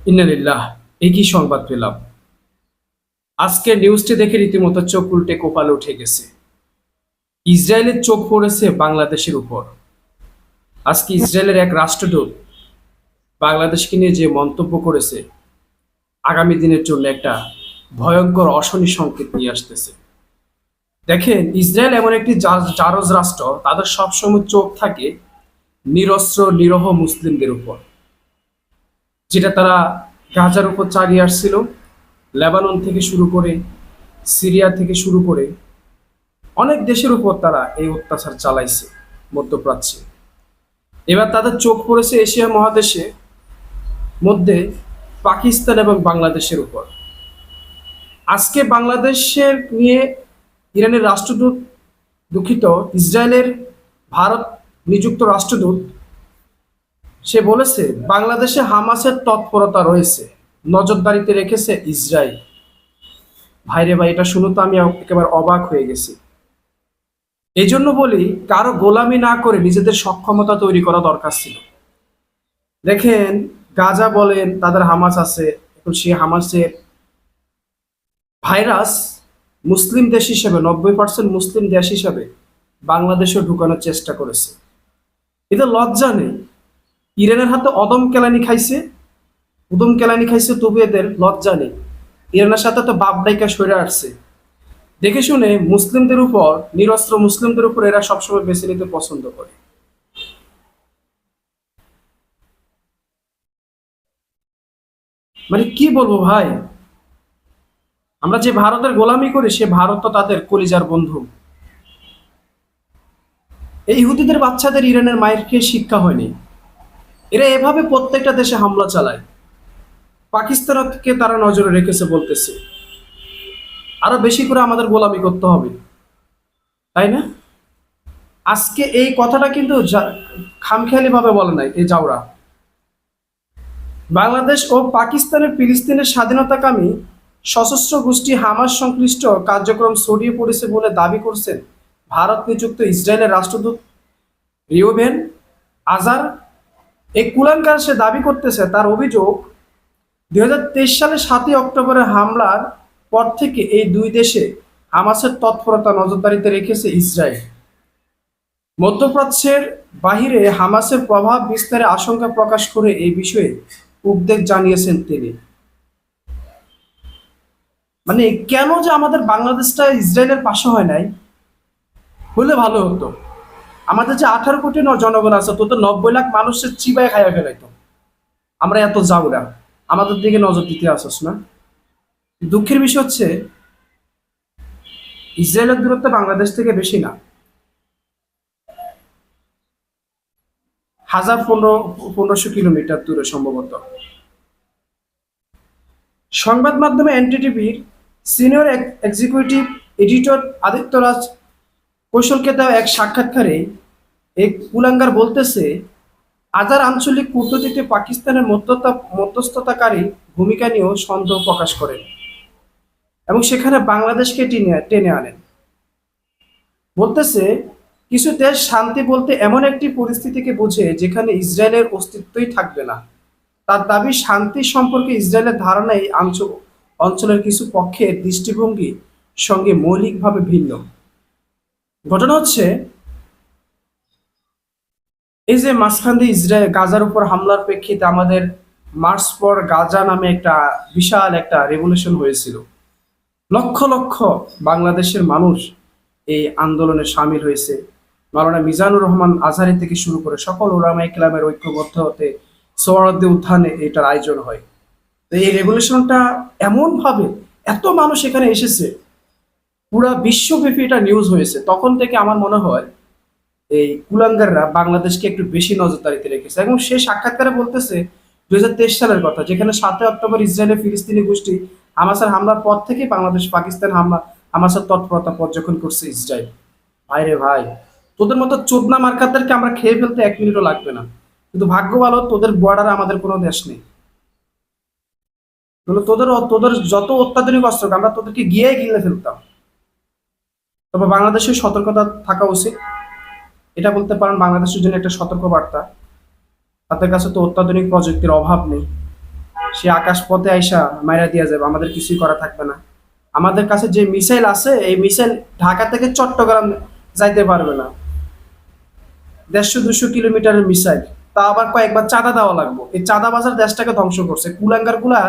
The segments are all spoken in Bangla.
ইন্নালিল্লাহ। একই সংবাদ পেলাম। আজকে নিউজটি দেখে রীতিমতো চোখ উল্টে কপালে উঠে গেছে। ইসরায়েলের চোখ পড়েছে বাংলাদেশের উপর। আজকে ইসরায়েলের এক রাষ্ট্রদূত বাংলাদেশকে নিয়ে যে মন্তব্য করেছে, আগামী দিনের জন্য একটা ভয়ঙ্কর অশনি সংকেত নিয়ে আসতেছে। দেখেন, ইসরায়েল এমন একটি জারজ রাষ্ট্র, তাদের সবসময় চোখ থাকে নিরস্ত্র নিরহ মুসলিমদের উপর, যেটা তারা গাজার উপর চালিয়ে আসছিল। লেবানন থেকে শুরু করে, সিরিয়া থেকে শুরু করে অনেক দেশের উপর তারা এই অত্যাচার চালাইছে মধ্যপ্রাচ্যে। এবার তাদের চোখ পড়েছে এশিয়া মহাদেশে মধ্যে পাকিস্তান এবং বাংলাদেশের উপর। আজকে বাংলাদেশের নিয়ে ইরানের রাষ্ট্রদূত, দুঃখিত, ইসরায়েলের ভারত নিযুক্ত রাষ্ট্রদূত, সে বলেছে বাংলাদেশে হামাসের তৎপরতা রয়েছে, নজরদারিতে রেখেছে ইসরায়েল। ভাইরে ভাই, এটা শুনে তো আমি একেবারে অবাক হয়ে গেছি। এই জন্য বলি, কারো গোলামি না করে নিজেদের সক্ষমতা তৈরি করা দরকার ছিল। দেখেন, গাজা বলেন তাদের হামাস আছে, এখন সেই হামাসের ভাইরাস মুসলিম দেশ হিসেবে, 90% মুসলিম দেশ হিসেবে বাংলাদেশও ঢুকানোর চেষ্টা করেছে। এদের লজ্জা নেই। ইরানের হাতে উদম কেলানি খাইছে, তবু এদের লজ্জা নেই। ইরানের সাথে তো বাপ ডাইকা সরে আসছে। দেখে শুনে মুসলিমদের উপর, নিরস্ত্র মুসলিমদের উপর এরা সবসময় বেছে নিতে পছন্দ করে। মানে কি বলবো ভাই, আমরা যে ভারতের গোলামি করি, সে ভারত তো তাদের কলিজার বন্ধু। এই ইহুদিদের বাচ্চাদের ইরানের মায়ের খেয়ে শিক্ষা হয়নি। এরা এভাবে প্রত্যেকটা দেশে হামলা চালায়। পাকিস্তানকে তারা নজরে রেখেছে বলতেছে, আরো বেশি করে আমাদের গোলামি করতে হবে, তাই না? আজকে এই কথাটা কিন্তু খামখেয়ালি ভাবে বলে নাই এই জাউরা। বাংলাদেশ ও পাকিস্তানের ফিলিস্তিনের স্বাধীনতাকামী সশস্ত্র গোষ্ঠী হামাস সংশ্লিষ্ট কার্যক্রম ছড়িয়ে পড়েছে বলে দাবি করছেন ভারত নিযুক্ত ইসরায়েলের রাষ্ট্রদূত রিওভেন আজার। এই কুলাঙ্কার সে দাবি করতেছে, তার অভিযোগ 2023 সালে 7ই অক্টোবরের হামলার পর থেকে এই দুই দেশে হামাসের তৎপরতা নজরদারিতে রেখেছে ইসরায়েল। মধ্যপ্রাচ্যের বাহিরে হামাসের প্রভাব বিস্তারে আশঙ্কা প্রকাশ করে এই বিষয়ে উদ্বেগ জানিয়েছেন তিনি। মানে কেন যে আমাদের বাংলাদেশটা ইসরায়েলের পাশে হয় নাই, হলে ভালো হতো। আমাদের যে 18 কোটি জনগণ আছে, তো 90 লাখ মানুষের চিবায় খাইয়া ফেলাইতো। আমরা এত যাওরা, আমাদের দিকে নজর দিতে আসছ না। দুঃখের বিষয় হচ্ছে, ইসরায়েলের দূরত্ব বাংলাদেশ থেকে বেশি না, 1500 কিলোমিটার দূরে সম্ভবত। সংবাদ মাধ্যমে এনডিটিভির সিনিয়র এক্সিকিউটিভ এডিটর আদিত্য রাজ কৌশলকে দেওয়া এক সাক্ষাৎকারে এক কুলাঙ্গার বলতেছে, আজার আঞ্চলিক কূটনীতিতে পাকিস্তানের মধ্যস্থতাকারী ভূমিকা নিয়েও সন্দেহ প্রকাশ করেন এবং সেখানে বাংলাদেশকে টেনে আনেন। বলতেছে, কিছু দেশ শান্তি বলতে এমন একটি পরিস্থিতিকে বোঝে যেখানে ইসরায়েলের অস্তিত্বই থাকবে না। তার দাবি, শান্তি সম্পর্কে ইসরায়েলের ধারণা এই অঞ্চলের কিছু পক্ষের দৃষ্টিভঙ্গি সঙ্গে মৌলিকভাবে ভিন্ন। ঘটনা হচ্ছে, এই যে মাঝখান দিয়ে ইসরায়েল গাজার উপর হামলার প্রেক্ষিতে আমাদের মার্চ ফর গাজা নামে একটা বিশাল একটা রেভলিউশন হয়েছিল। লক্ষ লক্ষ বাংলাদেশের মানুষ এই আন্দোলনে সামিল হয়েছে। মাওলানা মিজানুর রহমান আজহারি থেকে শুরু করে সকল ওলামায়ে কেরামের ঐক্যবদ্ধ হতে সোহরাওয়ার্দী উত্থানে এটার আয়োজন হয়। তো এই রেভলিউশনটা এমন ভাবে এত মানুষ এখানে এসেছে, পুরা বিশ্বব্যাপী এটা নিউজ হয়েছে। তখন থেকে আমার মনে হয় এই কুলাঙ্গাররা বাংলাদেশকে একটু বেশি নজরদারিতে রেখেছে। এবং সে সাক্ষাৎকারে বলতেছে 2023 সালের কথা, যেখানে 7ই অক্টোবর ইসরায়েলের ফিলিস্তিনি গোষ্ঠী হামাসের হামলার পর থেকে বাংলাদেশ পাকিস্তান হামাসের তৎপরতা পর্যবেক্ষণ করছে ইসরায়েল। ভাইরে ভাই, তোদের মতো চোদনা মার্কাদেরকে আমরা খেয়ে ফেলতে 1 মিনিটও লাগবে না। কিন্তু ভাগ্য ভালো, তোদের বর্ডারে আমাদের কোনো দেশ নেই। তোদের যত অত্যাধুনিক অস্ত্র, আমরা তোদেরকে গিয়ে গিলে ফেলতাম। তবে বাংলাদেশের সতর্কতা থাকা উচিত, এটা বলতে পারেন বাংলাদেশের জন্য একটা সতর্ক বার্তা। তাদের কাছে তো অত্যাধুনিক প্রযুক্তির অভাব নেই, সে আকাশ পথে আইসা মাইরা দিয়া যাবে, আমাদের কিছুই করা থাকবে না। আমাদের কাছে যে মিসাইল আছে, এই মিসাইল ঢাকা থেকে চট্টগ্রাম যাইতে পারবে না। 150-200 কিলোমিটারের মিসাইল, তা আবার কয়েকবার চাঁদা দেওয়া লাগবে। এই চাঁদাবাজার দেশটাকে ধ্বংস করছে। কুলাঙ্গার গুলা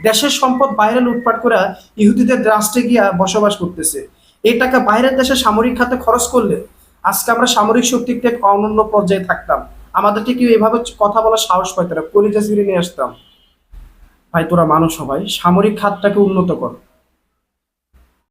দেশের সম্পদ বাইরে লুটপাট করে ইহুদিদের রাষ্ট্রে গিয়া বসবাস করতেছে। এই টাকা বাইরের দেশে সামরিক খাতে খরচ করলে আজকে আমরা সামরিক শক্তিতে এক অনন্য পর্যায়ে থাকতাম। আমাদেরকে কেউ এভাবে কথা বলার সাহস পাইতো না, কলিজা ছিঁড়ে নিয়ে আসতাম। ভাই তোরা মানুষ হ ভাই, সামরিক খাতটাকে উন্নত কর।